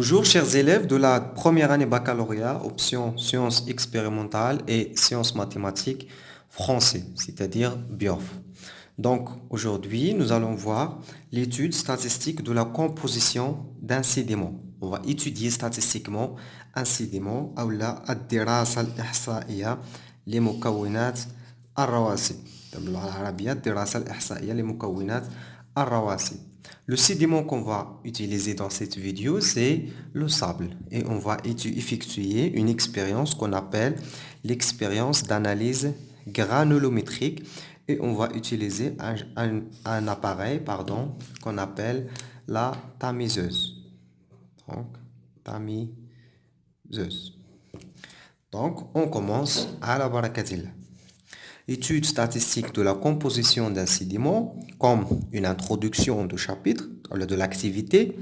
Toujours, chers élèves de la première année baccalauréat, option sciences expérimentales et sciences mathématiques français, c'est-à-dire BIOF. Donc, aujourd'hui, nous allons voir l'étude statistique de la composition d'un sédiment. On va étudier statistiquement un sédiment أو لا الدراسة الإحصائية لمكونات الرواسب. باللغة العربية الدراسة الإحصائية لمكونات الرواسب. Le sédiment qu'on va utiliser dans cette vidéo, c'est le sable. Et on va effectuer une expérience qu'on appelle l'expérience d'analyse granulométrique. Et on va utiliser un appareil qu'on appelle la tamiseuse. Donc, tamiseuse. Donc, on commence à la barakatillah. Étude statistique de la composition d'un sédiment, comme une introduction de chapitre, de l'activité.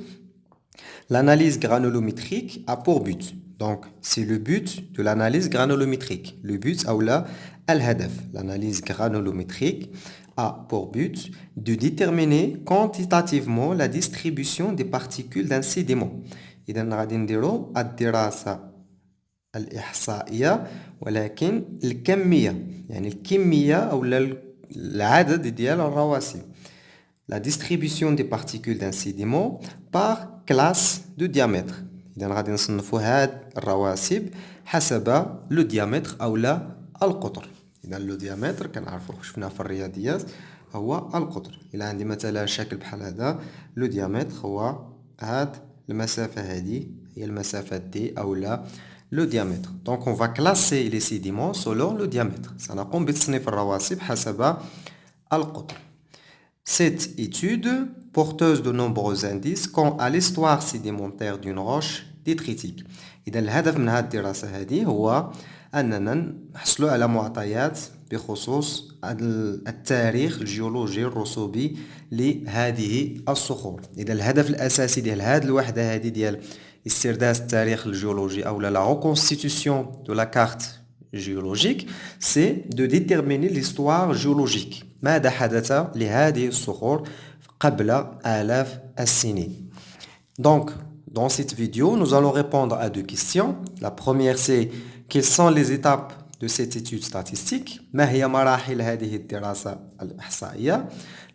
L'analyse granulométrique a pour but. Donc, c'est le but de l'analyse granulométrique. Le but, al-hadaf. L'analyse granulométrique a pour but de déterminer quantitativement la distribution des particules d'un sédiment. إذا غادي نديرو الدراسة الإحصائية ولكن الكمية يعني الكمية أو العدد ديال الرواسب. La distribution des particules d'un sédiment par classe de diamètre. إذا غادي نصنفوا هاد الرواسب حسب لو diamètre أو لا القطر. إذا لو diamètre كنعرفوه شفناه في الرياضيات هو القطر. إلا عندي مثلا شكل بحال هذا لو diamètre هو هاد المسافة هذه هي المسافة D أو لا le diamètre. Donc on va classer les sédiments selon le diamètre. سنقوم بتصنيف الرواسب حسب القطر. Cette étude, porteuse de nombreux indices quant à l'histoire sédimentaire d'une roche détritique. إذا الهدف من هذه الدراسة هذه هو أننا نحصلوا على معطيات بخصوص التاريخ الجيولوجي الرسوبي لهذه الصخور. إذا الهدف الأساسي ديال هذه الوحدة هذه ديال استرداد التاريخ الجيولوجي أو la reconstitution de la carte géologique, c'est de déterminer l'histoire géologique. ماذا حدث لهذه الصخور قبل آلاف السنين. Donc, dans cette vidéo, nous allons répondre à deux questions. La première, c'est quelles sont les étapes de cette étude statistique? ما هي مراحل هذه الدراسة الإحصائية?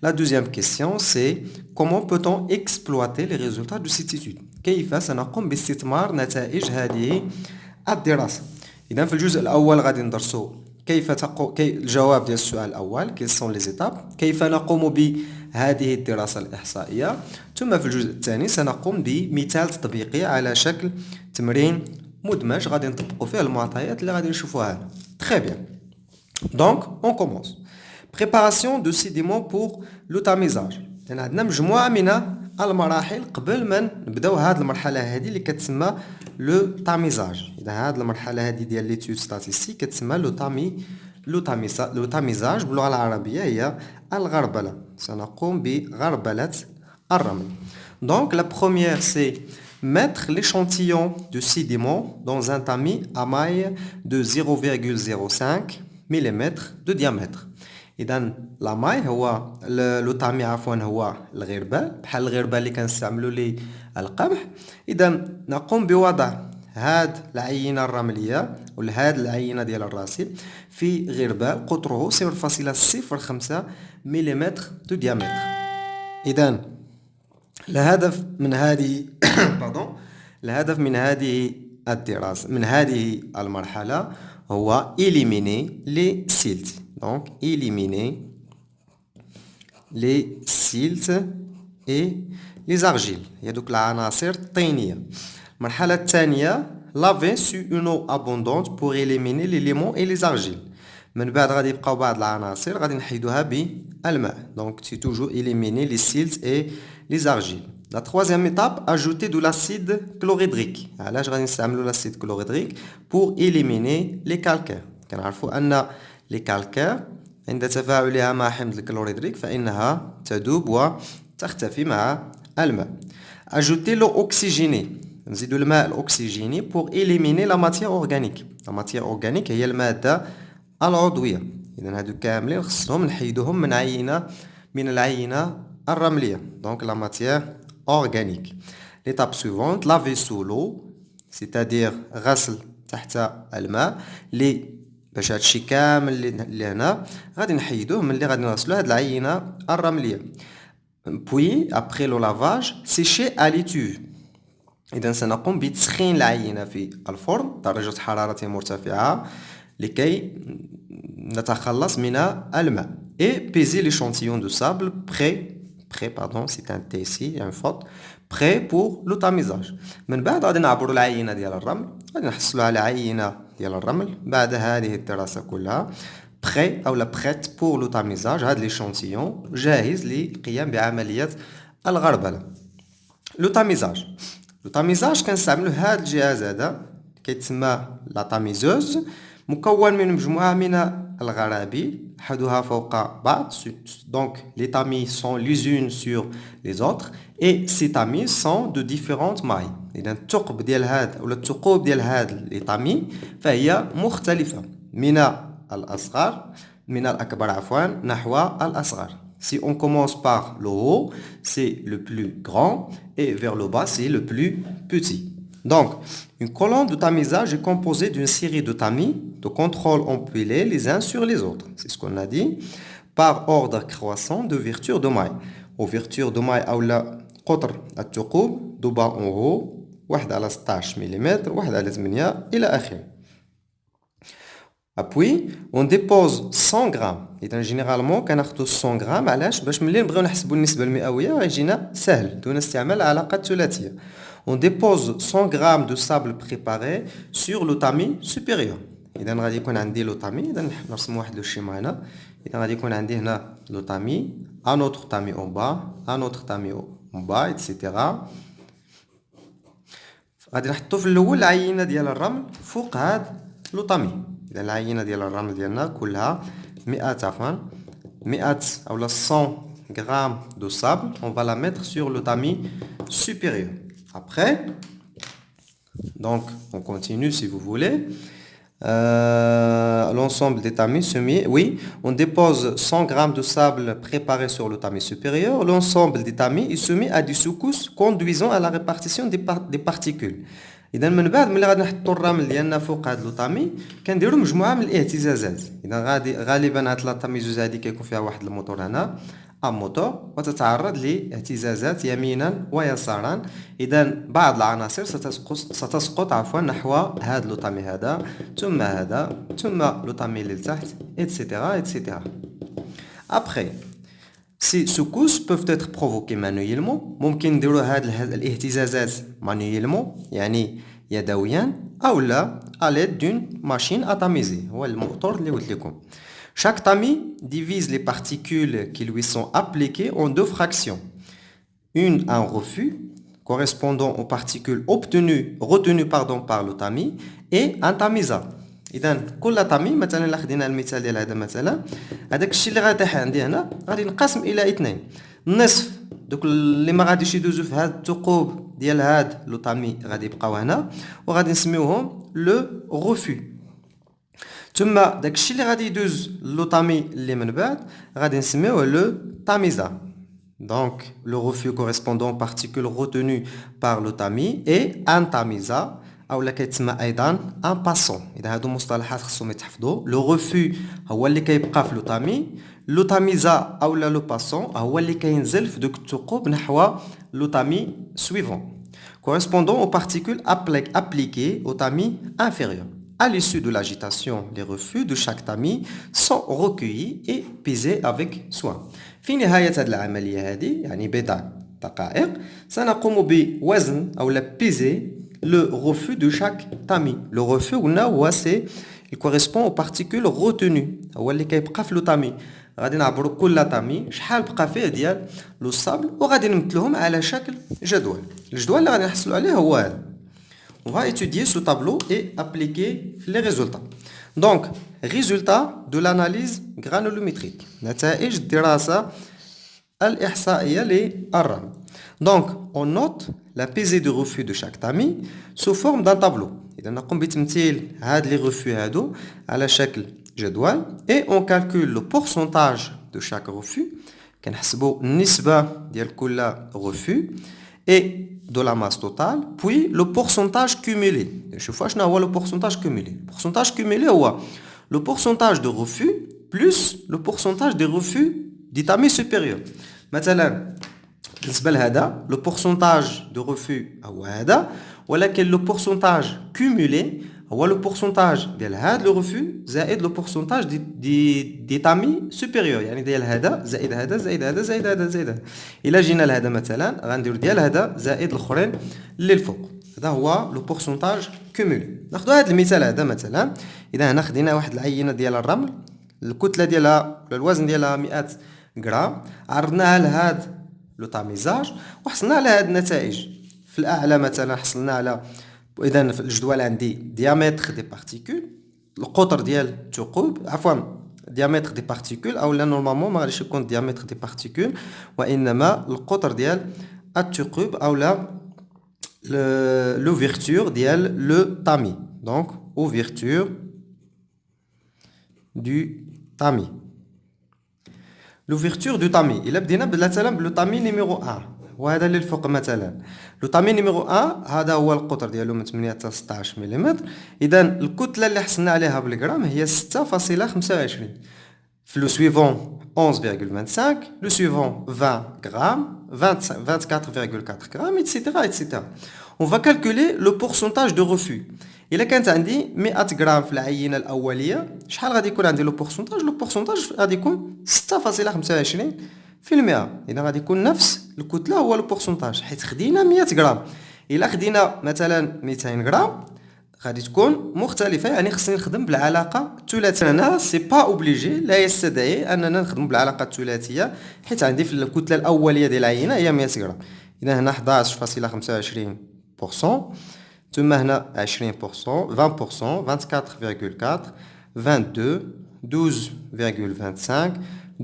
La deuxième question, c'est comment peut-on exploiter les résultats de cette étude? كيف سنقوم باستثمار نتائج هذه الدراسة؟ إذا في الجزء الأول غادي ندرسوا الجواب ديال السؤال الأول quelles sont les étapes كيف نقوم بهذه الدراسة الإحصائية ثم في الجزء الثاني سنقوم بمثال تطبيقي على شكل تمرين مدمج غادي نطبقوا فيه المعطيات اللي غادي نشوفوها هنا. Très bien. Donc, on commence. Préparation de sédiments pour le tamisage. عندنا مجموعة من المراحل قبل ما نبداو هذه المرحلة هذه اللي كتسمى لو تاميزاج. إذا هذه المرحلة هذه ديال ليتود ستاتيستيك كتسمى لو تاميزاج باللغة العربية هي الغربلة. سنقوم بغربلة الرمل. Donc la première c'est mettre l'échantillon de sédiment dans un tamis à maille de 0,05 mm de diamètre. إذا لا ماي هو لو تامي عفوا هو الغربال بحال الغربال اللي كنستعملوا للقمح. إذا نقوم بوضع هاد العينة الرملية ولا هاد العينة ديال الراسب في غربال قطره 0.05 ملم دو ديامتر. إذا الهدف من هذه الهدف من هذه الدراسة من هذه المرحلة هو éliminer les siltes. Donc, éliminer les siltes et les argiles. هي دوك العناصر الطينية. المرحلة الثانية laver sur une eau abondante pour éliminer les limons et les argiles. من بعد غادي يبقاو بعض العناصر غادي نحيدوها بالماء. Donc, c'est toujours éliminer les siltes et les argiles. La troisième étape, ajouter de l'acide chlorhydrique. علاش غادي نستعملوا l'acide chlorhydrique pour éliminer les calcaires. كنعرفوا أن les calcaires عند تفاعلها مع حمض الكلوريدريك فإنها تذوب وتختفي مع الماء. Ajouter l'eau oxygénée. نزيدوا الماء الأكسجيني pour éliminer la matière organique. La matière organique هي المادة العضوية. إذا هادو كاملين خصهم نحيدوهم من العينة الرملية. Donc la matière organique. l'étape suivante, laver sous l'eau, c'est-à-dire غسل تحت الماء اللي باش هادشي كامل اللي هنا غادي نحيدوه ملي غادي نغسلو هاد العينة الرملية. Puis après le lavage, sécher à l'étuve. إذا سنقوم بتسخين العينة في الفرن درجة حرارة مرتفعة لكي نتخلص من الماء. Et peser l'échantillon de sable prêt, pardon, c'est un T ici, il y a une faute, prêt pour le tamisage. من بعد غادي نعبروا العينة ديال الرمل، غادي نحصلوا على عينة ديال الرمل بعد هذه الدراسة كلها prêt أو la prête pour le tamisage. هذا l'échantillon جاهز للقيام بعملية الغربلة. Le tamisage. Le tamisage كنستعملوا هذا الجهاز هذا كيتسمى لا تاميزوز، مكون من مجموعة من الغرابيل أحدها فوق بعض. Donc les tamis sont les unes sur les autres et ces tamis sont de différentes mailles. إذا الثقب ديال هاد ولا الثقوب ديال هاد les tamis فهي مختلفة من الأصغر من الأكبر عفوا نحو الأصغر. Si on commence par le haut, c'est le plus grand et vers le bas, c'est le plus petit. Donc, une colonne de tamisage est composée d'une série de tamis de contrôle empilés les uns sur les autres. C'est ce qu'on a dit. Par ordre croissant d'ouverture de maille. Ouverture de maille أو قطر الثقوب de bas en haut. واحد على 16 ملم واحد على 8 إلى آخره. Puis on dépose 100 grammes. إذا généralement كناخدو 100 غرام علاش باش ملي نبغيو نحسبوا النسبة المئوية غيجينا سهل دون استعمال العلاقة الثلاثية. On dépose 100 grammes de sable préparé sur le tamis supérieur. إذا غادي يكون عندي لو تامي، إذا نرسم واحد لو شيما هنا. إذا غادي يكون عندي هنا لو تامي، un autre tamis en bas, un autre tamis en bas, etc. غادي نحطو في الأول العينة ديال الرمل فوق هاد لو تامي. إذا العينة ديال الرمل ديالنا كلها 100 أو 100 grammes de sable, on va la mettre sur le tamis supérieur. Après, donc on continue si vous voulez. L'ensemble des tamis semis, oui, on dépose 100 grammes de sable préparé sur le tamis supérieur. L'ensemble des tamis est soumis à des secousses conduisant à la répartition des particules. إذا من بعد ملي غادي نحطوا الرمل ديالنا فوق هاد لو طامي كنديروا مجموعة من الاهتزازات. إذا غالبا هاد لا طاميزوز هادي كيكون فيها واحد الموتور هنا موتور وتتعرض لاهتزازات يمينا ويسارا. إذا بعض العناصر ستسقط عفوا نحو هاد لو طامي هذا ثم هذا ثم لو طامي اللي لتحت etc. Après ces secousses peuvent être provoquées manuellement. ممكن نديروا هاد الاهتزازات manuellement يعني يدويا أو لا à l'aide d'une machine à tamiser هو الموتور اللي قلت لكم. Chaque tamis divise les particules qui lui sont appliquées en deux fractions. Une en refus correspondant aux particules retenues par le tamis et un tamiseur. إذا كل تامي مثلا إلا خدينا المثال ديال هذا مثلا هذاك الشيء اللي غيطيح عندي هنا غادي ينقسم إلى اثنين. النصف دوك اللي ما غاديش يدوزو في هاد الثقوب ديال هاد لو تامي غادي يبقاو هنا وغادي نسميوهم لو غوفو. ثم داك الشيء اللي غادي يدوز لو تامي اللي من بعد غادي نسميوه لو تاميزا. Donc le refus correspondant aux particules retenues par le tamis et un tamiseur أو لا كيتسمى أيضا ان باسون. إذا هادو مصطلحات خصهم يتحفظوا. لو ريفو هو اللي كيبقى في لو تامي، لو تاميزا أو لا لو باسون هو اللي كينزل في دوك الثقوب نحو لو تامي سويفون correspondant aux particules appliquées au tamis inférieur. À l'issue de l'agitation, les refus de chaque tamis sont recueillis et pesés avec soin. في نهاية هذه العملية هذه يعني بضع دقائق سنقوم بوزن أو لا بيزي le refus de chaque tamis. Le refus il correspond aux particules retenues هو اللي كيبقى في لو تامي. غادي نعبروا كل تامي شحال بقى فيه ديال لو صابل وغادي نمثلوهم على شكل جدول. الجدول اللي غادي نحصلوا عليه هو هذا. On va étudier ce tableau et appliquer les résultats. Donc, résultat de l'analyse granulométrique. نتائج الدراسة الإحصائية للرمل. Donc, on note la pesée de refus de chaque tamis sous forme d'un tableau. إذا نقوم بتمثيل هاد les refus هادو على شكل جدول et on calcule le pourcentage de chaque refus. كنحسبوا النسبة ديال كل refus et de la masse totale, puis le pourcentage cumulé. Je vois le pourcentage cumulé. Le pourcentage cumulé, c'est le pourcentage de refus plus le pourcentage des refus d'état supérieur. Maintenant, le pourcentage de refus est ولكن le pourcentage cumulé هو le pourcentage ديال هذا le refus زائد le pourcentage d'état supérieur يعني ديال هذا زائد هذا زائد هذا زائد هذا زائد هذا الا جينا لهذا مثلا غندير ديال هذا زائد الاخرين اللي الفوق هذا هو le pourcentage cumulé. ناخذ هذا المثال هذا مثلا اذا هنا خدينا واحد العينه ديال الرمل الكتله ديالها الوزن ديالها 100 غرام عرضناها لهذا لو تاميزاج وحصلنا على هذه النتائج. في الاعلى مثلا حصلنا على اذا في الجدول عندي diamètre des particules القطر ديال الثقوب عفوا diamètre des particules او لا نورمالمون ما غاديش يكون diamètre des particules وانما القطر ديال الثقوب او لا l'ouverture ديال لو تامي دونك ouverture du tamis. L'ouverture du tamis. Il a بدينا مثلا بلو تامي نيميرو 1 وهذا اللي الفوق مثلا. لو تامي نيميرو 1 هذا هو القطر ديالو من 8 حتى 16 ملم. اذا الكتله اللي حصلنا عليها بالغرام هي 6.25. في لو سويفون 11.25 لو سويفون 20 غرام 24.4 غرام etc etc. On va calculer le pourcentage de refus. إلا كانت عندي 100 غرام في العينة الأولية شحال غادي يكون عندي لو بورسونتاج غادي يكون 6.25%. إذا غادي يكون نفس الكتلة هو لو بورسونتاج حيت خدينا 100 غرام. إلا خدينا مثلا 200 غرام غادي تكون مختلفة يعني خصني نخدم بالعلاقة الثلاثية. هنا سي با اوبليجي لا يستدعي أننا نخدم بالعلاقة الثلاثية حيت عندي في الكتلة الأولية ديال العينة هي 100 غرام. إذا هنا 11.25% ثم هنا 20% 20% 24.4 22 12.25 2.5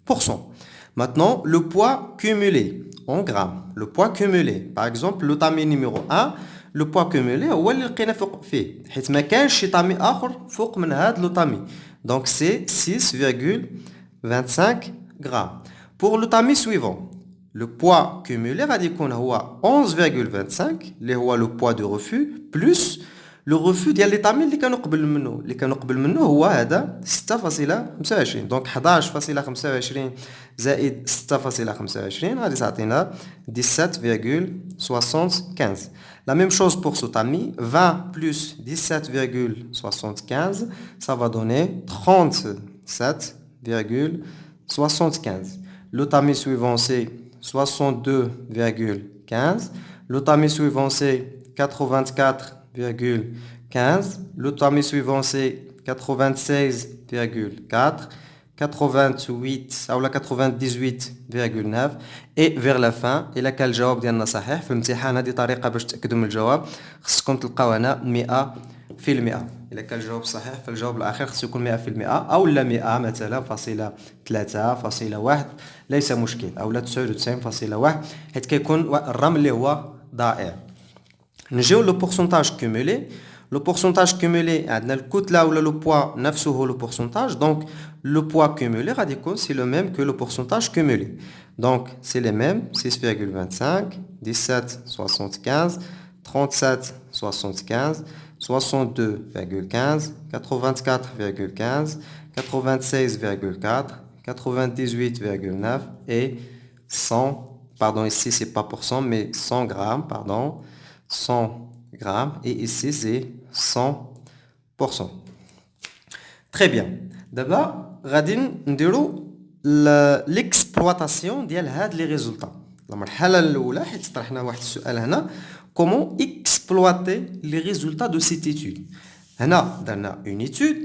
1.35%. Maintenant le poids cumulé en grammes. Le poids cumulé par exemple le tamis numéro 1 le poids cumulé هو اللي لقينا فوق فيه حيت ما كانش شي تامي اخر فوق من هذا لو تامي donc c'est 6.25 grammes. Pour le tamis suivant le poids cumulé غادي يكون هو 11.25 اللي هو le poids de refus plus le refus ديال لي تامي اللي كانوا قبل منه هو هذا 6.25 دونك 11.25 زائد 6.25 غادي تعطينا 17.75. La même chose pour ce tamis 20 plus 17.75 ça va donner 37.75. Le tamis suivant c'est 62.15. Le tamis suivant c'est 84.15. Le tamis suivant c'est 96.4. 88 ou la 98.9 et vers la fin إلا كان الجواب ديالنا صحيح في الامتحان هذه طريقة باش تأكدوا من الجواب خصكم تلقاو هنا 100%. إلا كان الجواب صحيح فالجواب الأخير خصو يكون 100% أو لا 100 مثلا فاصلة 3.1 ليس مشكل أو لا 99.1 حيت كيكون الرمل اللي هو ضائع. نجيو لو بورسونتاج كومولي. Le pourcentage cumulé عندنا الكتلة ولا le poids نفسه هو le pourcentage donc le poids cumulé غادي يكون c'est le même que le pourcentage cumulé donc c'est les mêmes 6.25 17.75 37.75 62.15 84.15 96.4 98.9 et 100 pardon ici c'est pas pour cent mais 100 grammes pardon 100 grammes et ici c'est 100%. Très bien. D'abord, غادي نديرو l'exploitation ديال هاد لي ريزولطا. المرحلة الأولى حيت طرحنا واحد السؤال هنا comment exploiter les résultats de cette étude. هنا درنا une étude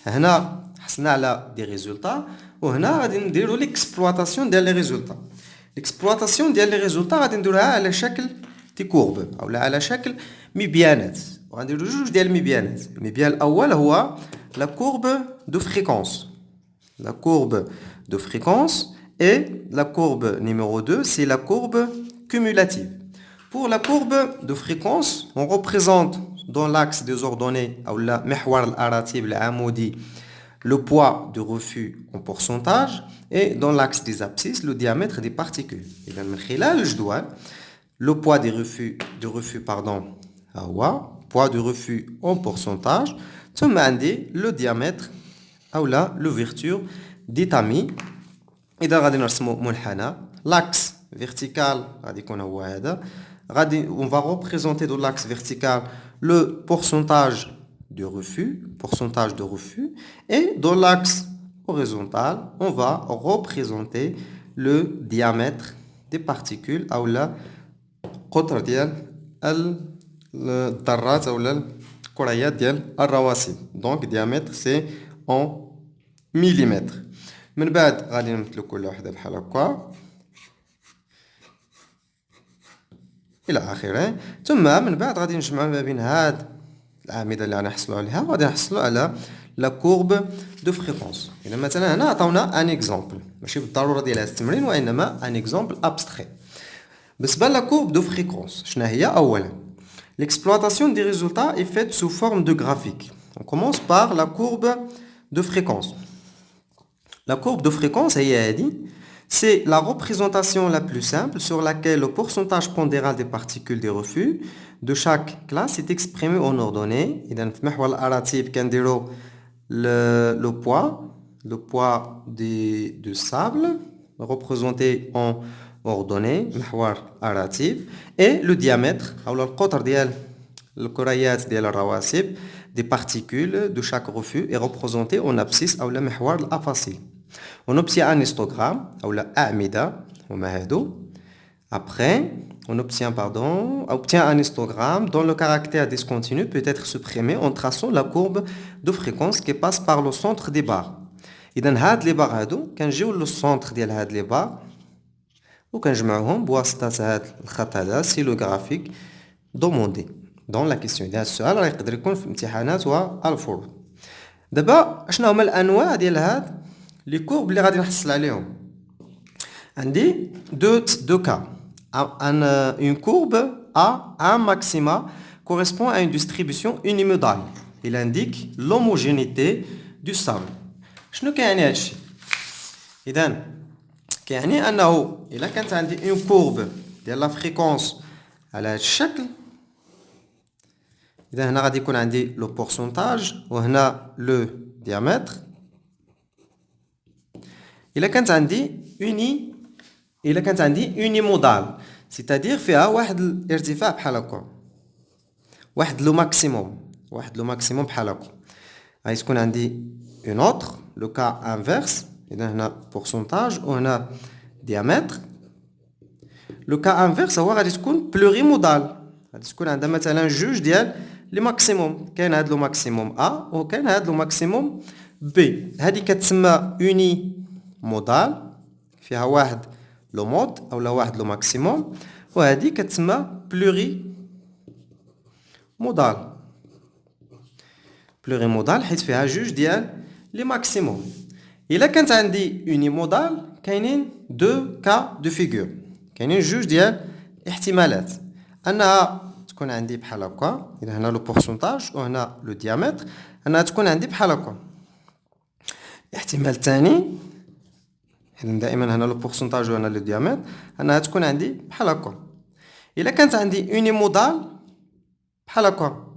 هنا حصلنا على des résultats وهنا غادي نديرو l'exploitation ديال لي ريزولطا. l'exploitation ديال لي ريزولطا غادي نديروها على شكل دي كورب او على شكل مبيانات وغنديرو جوج ديال المبيانات. المبيان الاول هو لا كورب دو فريكونس la courbe de fréquence et la courbe numéro 2 c'est la courbe cumulative. Pour la courbe de fréquence on représente dans l'axe des ordonnées ou la محور الأراتب العمودي le poids de refus en pourcentage et dans l'axe des abscisses, le diamètre des particules. Et bien, le poids de refus poids de refus en pourcentage, le diamètre ou l'ouverture des tamis. Et dans l'axe vertical, on va représenter dans l'axe vertical le pourcentage de refus, et dans l'axe horizontal, on va représenter le diamètre des particules ou la قطر ديال الذرات ou الكريات ديال الرواسب. Donc diamètre c'est en millimètres. من بعد غادي نمثلو كل وحده بحال هكا الى اخره. ثم من بعد غادي نجمعوا ما بين هاد الأعمدة اللي غنحصلوا عليها وغادي نحصلوا على لا كورب دو فريكونس. اذا مثلا هنا عطاونا ان اكزامبل ماشي بالضروره ديال هذا التمرين وانما ان اكزامبل ابستري. بالنسبه لا كورب دو فريكونس شنو هي؟ اولا l'exploitation des résultats est faite sous forme de graphique. On commence par la courbe de fréquence. La courbe de fréquence c'est la représentation la plus simple sur laquelle le pourcentage pondéral des particules des refus de chaque classe est exprimé en ordonnée. Le poids de sable représenté en ordonnée et le diamètre des particules de chaque refus est représenté en abscisse ou on obtient un histogramme ou la أعمدة وما هادو. Après, on obtient un histogramme dont le caractère discontinu peut être supprimé en traçant la courbe de fréquence qui passe par le centre des barres. إذن هاد لي بار هادو كنجيو للسونتر ديال هاد لي بار وكنجمعوهم بواسطة هاد الخط هذا. سي لو غرافيك دوموندي دون لا كيسيون. هذا السؤال راه يقدر يكون في الامتحانات والفروض. دابا شنو هما الانواع ديال هاد لي كورب اللي غادي نحصل عليهم؟ عندي deux cas. Une courbe a un maxima correspond à une distribution unimodale. Il indique l'homogénéité du sable. شنو كيعني هادشي؟ إذن كيعني أنه إلا كانت عندي une courbe ديال لا فريكونس على هاد الشكل، إذا هنا غادي يكون عندي لو بورسونتاج وهنا لو ديامتر. إلا كانت عندي unimodal c'est-à-dire فيها واحد الارتفاع بحال هكا، واحد لو ماكسيموم بحال هكا. غادي تكون عندي une autre le cas inverse. إذا هنا pourcentage وهنا diamètre. le cas inverse هو غادي تكون plurimodal. غادي تكون عندها مثلا جوج ديال لي ماكسيموم، كاين هاد لو ماكسيموم A وكاين هاد لو ماكسيموم B. هذه كتسمى unimodal فيها واحد لو مود اولا واحد لو ماكسيموم، وهذه كتسمى بلوريمودال حيت فيها جوج ديال لي ماكسيموم. الا كانت عندي unimodal كاينين دو كا دو فيغور، كاينين جوج ديال احتمالات انها تكون عندي بحال هكا. اذا هنا لو بورسونتاج وهنا لو ديامتر، انها تكون عندي بحال هكا. الاحتمال الثاني إذن دائما هنا لو بورسونتاج وهنا لو ديامتر، انها تكون عندي بحال هكا. الا كانت عندي unimodal بحال هكا،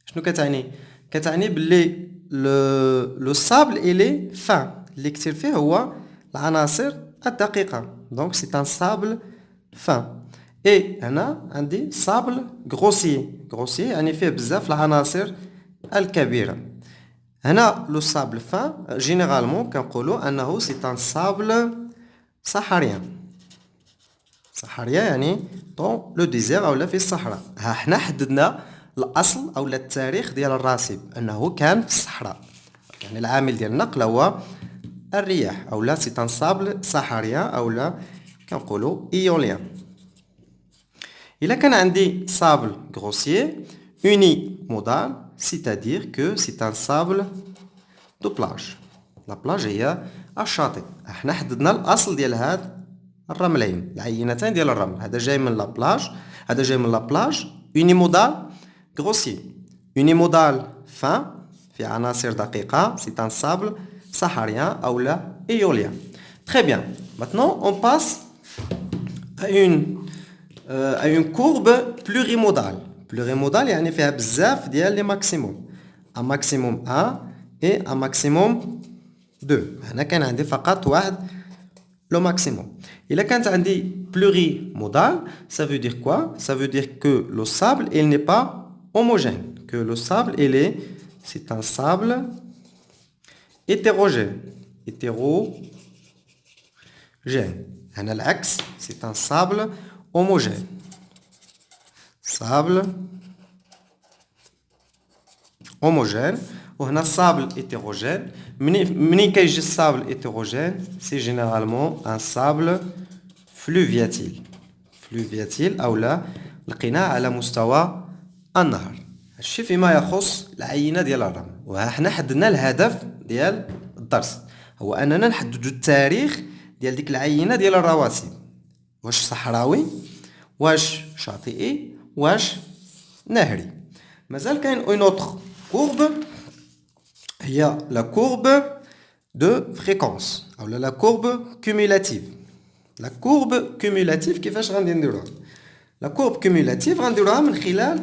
شنو كتعني؟ كتعني باللي لو سابل الي فان، اللي كثير فيه هو العناصر الدقيقه. دونك سي ان سابل فان. اي هنا عندي سابل غروسيي يعني فيه بزاف العناصر الكبيره. هنا لو سابل فان جينيرالمون كنقولوا انه سي ان سابل صحاريان يعني طون لو ديزير اولا في الصحراء. ها حنا حددنا الاصل اولا التاريخ ديال الراسب انه كان في الصحراء، يعني العامل ديال النقل هو الرياح اولا سي ان سابل صحاريان اولا كنقولوا ايوليان. الا كان عندي سابل غروسيي unimodal c'est-à-dire que c'est un sable de plage. لا بلاج هي الشاطئ. احنا حددنا الاصل ديال هاد الرملين، العينتين ديال الرمل. هذا جاي من لا بلاج، هذا جاي من لا بلاج. unimodal غروسيي، unimodal fin في عناصر دقيقة. C'est un sable saharien ou là éolien. Très bien. Maintenant, on passe à une courbe plurimodale. Plurimodale, يعني فيها بزاف ديال les maximums. Un maximum 1 et un maximum 2. هنا كان عندي فقط واحد le maximum. Et là, quand on dit plurimodal, ça veut dire quoi? Ça veut dire que le sable, il n'est pas homogène. Que le sable, c'est un sable hétérogène. Hétérogène. L'axe, c'est un sable homogène. Sable homogène. On a sable hétérogène. Le sable hétérogène, c'est généralement un sable fluviatile. Fluviatile, ou là, لقيناه على مستوى النهر. الشيء فيما يخص العينة ديال الرمل. وحنا حددنا الهدف ديال الدرس. هو أننا نحدد التاريخ ديال ديك العينة ديال الرواسب. واش صحراوي؟ واش شاطئي؟ واش نهري؟ مازال كاين une autre courbe. Il y a la courbe de fréquence ou la courbe cumulative. La courbe cumulative كيفاش غادي نديروها؟ La courbe cumulative غنديروها من خلال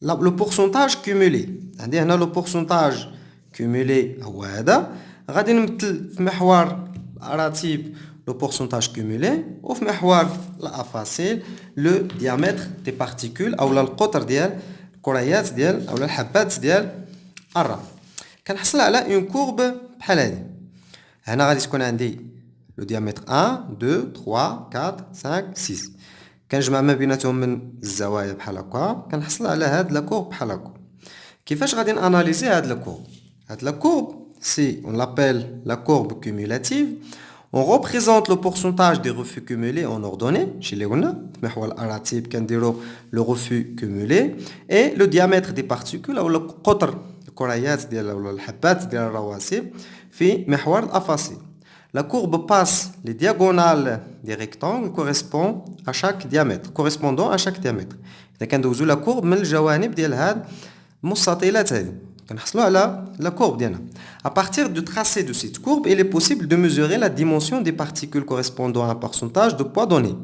le pourcentage cumulé. عندي هنا le pourcentage cumulé هو هذا. غادي نمثل في محور الأراتيب le pourcentage cumulé وفي محور الأفاصيل le diamètre des particules أو القطر ديال الكريات ديال أو الحبات ديال الرمل. كنحصل على اون كورب بحال هادي. هنا غادي تكون عندي لو ديامتر 1 2 3 4 5 6. كنجمع ما بيناتهم من الزوايا بحال هكا كنحصل على هاد لا كورب بحال هكا. كيفاش غادي ناناليزي هاد لا كورب؟ هاد لا كورب سي on l'appelle la courbe cumulative. On représente le pourcentage des refus cumulés en ordonnée. شي اللي قلنا في محور الاراتيب كنديرو le refus cumulé et le diamètre des particules او القطر الكريات ديال ولا الحبات ديال الرواسب في محور الافاصيل. La courbe passe les diagonales des rectangles correspondant à chaque diamètre. إذا كندوزو la courbe من الجوانب ديال هاد المستطيلات هادي كنحصلوا على la courbe ديالنا. À partir du tracé de cette courbe, il est possible de mesurer la dimension des particules correspondant à un pourcentage de poids donné.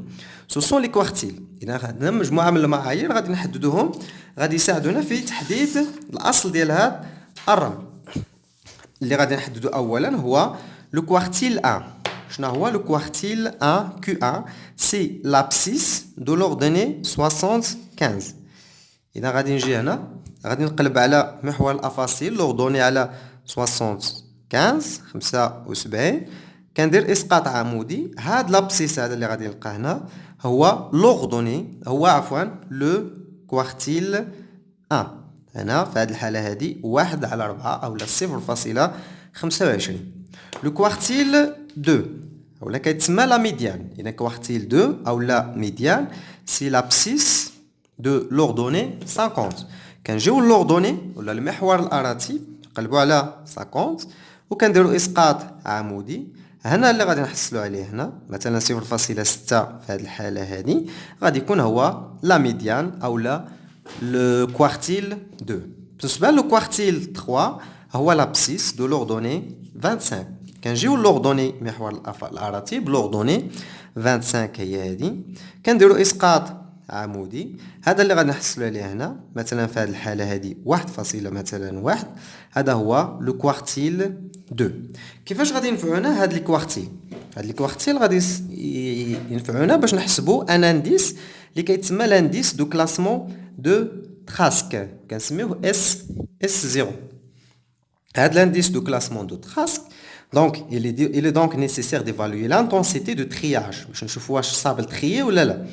Ce sont les quartiles. إذا عندنا مجموعة من المعايير غادي نحددوهم غادي يساعدونا في تحديد الأصل ديال هاد الرمل. اللي غادي نحددو أولا هو le quartile 1. شنو هو le quartile 1 Q1? C'est l'abscisse de l'ordonnée 75. إذا غادي نجي هنا غادي نقلب على محور الأفاصيل l'ordonnée على 75 كندير اسقاط عمودي. هاد لابسيس هذا اللي غادي نلقاه هنا هو لوغدوني هو عفوا لو كوارتيل 1. هنا في هذه الحاله هذه 1 على 4 او 0.25. لو كوارتيل 2 ولا كيتسمى لا ميديان. اذا كوارتيل 2 او لا ميديان سي لابسيس دو لوردوني 50. كنجيو لوردوني ولا المحور الاراتيب نقلبوا على 50 وكنديروا اسقاط عمودي. هنا اللي غادي نحصلوا عليه هنا مثلا 0.6 في هذه الحاله هذه غادي يكون هو لا ميديان او لا لو كوارتيل 2. بالنسبه لو كوارتيل 3 هو لابسيس دو لوردوني 25. كنجيو لوردوني محور الاراتيب لوردوني 25 هي هذه كنديروا اسقاط عمودي. هذا اللي غادي نحصلوا عليه هنا مثلا في هذه الحاله هذه 1.1. هذا هو لو كوارتيل 2. كيفاش غادي ينفعونا هاد لي كوارتيل؟ هاد لي كوارتيل غادي ينفعونا باش نحسبوا ان انديس اللي كيتسمى لانديس دو كلاسمون دو تراسك كنسميوه S0. هاد l'indice de classement de Trask donc il est donc nécessaire d'évaluer l'intensité de triage باش نشوفوا واش صابل trié ولا لا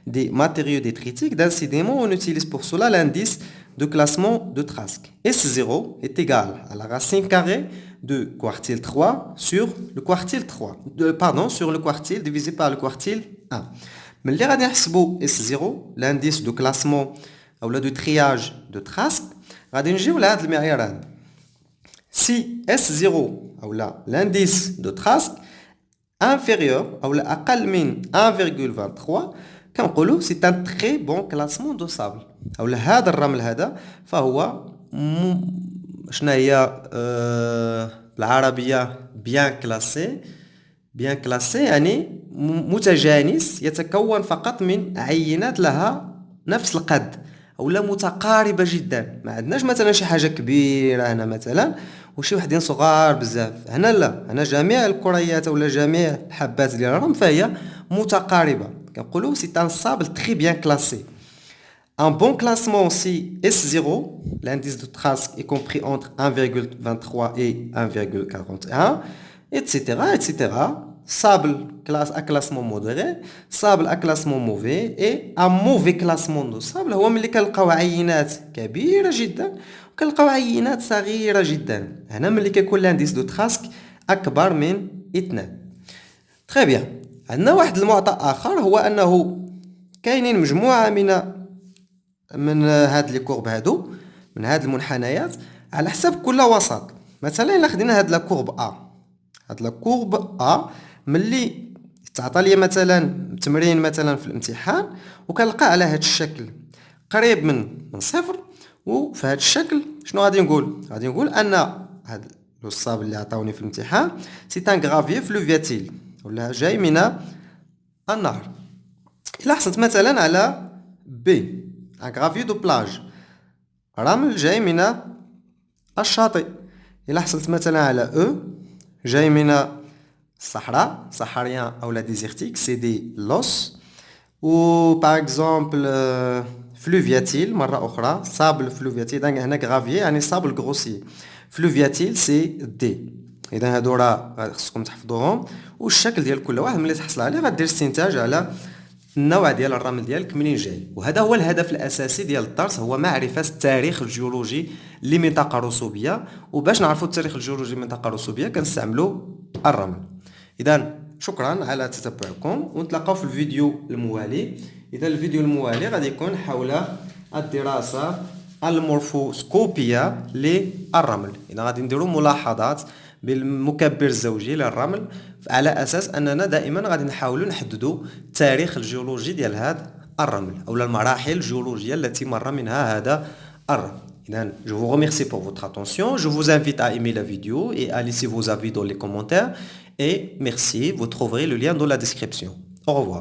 des matériaux détritiques. Décidément, on utilise pour cela l'indice de classement de Trask. S0 est égal à la racine carrée de quartile 3 sur le quartile 3. Sur le quartile divisé par le quartile 1. Mais اللي غادي نحسبوا S0 l'indice de classement ou de triage de Trask غادي نجيو لهاد المعيار هذا. Si S0 ou l'indice de Trask inférieur ou أقل من 1,23 كنقولوا c'est un très bon classement de sable. أو هذا الرمل هذا فهو شنو هي بالعربية بيان كلاسي يعني متجانس يتكون فقط من عينات لها نفس القد او لا متقاربة جدا. ما عندناش مثلا شي حاجة كبيرة هنا مثلا وشي وحدين صغار بزاف. هنا لا، هنا جميع الكريات ولا جميع الحبات ديال الرمل فهي متقاربة. كنقولوا سي ان سابل تري بيان كلاسي. Un bon classement si S0, l'indice de trace est compris entre 1,23 et 1,41, etc., etc. Sable à classement modéré, sable à classement mauvais et un mauvais classement de sable هو ملي كنلقاو عينات كبيرة جدا وكنلقاو عينات صغيرة جدا. هنا ملي كيكون لانديس دو تراسك أكبر من 2. تري بيان. عندنا واحد المعطى آخر هو أنه كاينين مجموعة من هاد لي كورب هادو، من هاد المنحنيات على حساب كل وسط. مثلا الا خدينا هاد لا كورب هاد لا كورب ملي تعطى لي مثلا تمرين مثلا في الامتحان وكنلقى على هاد الشكل قريب من صفر، وفي هاد الشكل شنو غادي نقول ان هاد الوصاب اللي عطاوني في الامتحان سي ان غرافيي فلوفياتيل ولا جاي من النهر. الا حصلت مثلا على بي ان غرافيي دو بلاج رمل جاي من الشاطئ. الا حصلت مثلا على او جاي من الصحراء صحاريان او لا ديزيرتيك سي دي لوس. و باغ اكزومبل فلوفياتيل مره اخرى صابل فلوفياتيل هنا غرافيي يعني صابل غروسي فلوفياتيل سي دي. اذا هادو راه خصكم تحفظوهم والشكل ديال كل واحد ملي تحصل عليه غدير استنتاج على النوع ديال الرمل ديالك منين جاي. وهذا هو الهدف الاساسي ديال الدرس، هو معرفه التاريخ الجيولوجي لمنطقه رسوبيه. وباش نعرفوا التاريخ الجيولوجي لمنطقه رسوبيه كنستعملوا الرمل. اذا شكرا على تتبعكم ونتلاقاو في الفيديو الموالي. اذا الفيديو الموالي غادي يكون حول الدراسه المورفوسكوبيه للرمل. اذا غادي نديروا ملاحظات بالمكبر الزوجي للرمل على اساس اننا دائما غادي نحاولوا نحددوا التاريخ الجيولوجي ديال هذا الرمل او المراحل الجيولوجيه التي مر منها هذا الرمل. إذن je vous remercie pour votre attention. Je vous invite à aimer la vidéo et à laisser vos avis dans les commentaires. Et merci, vous trouverez le lien dans la description. Au revoir.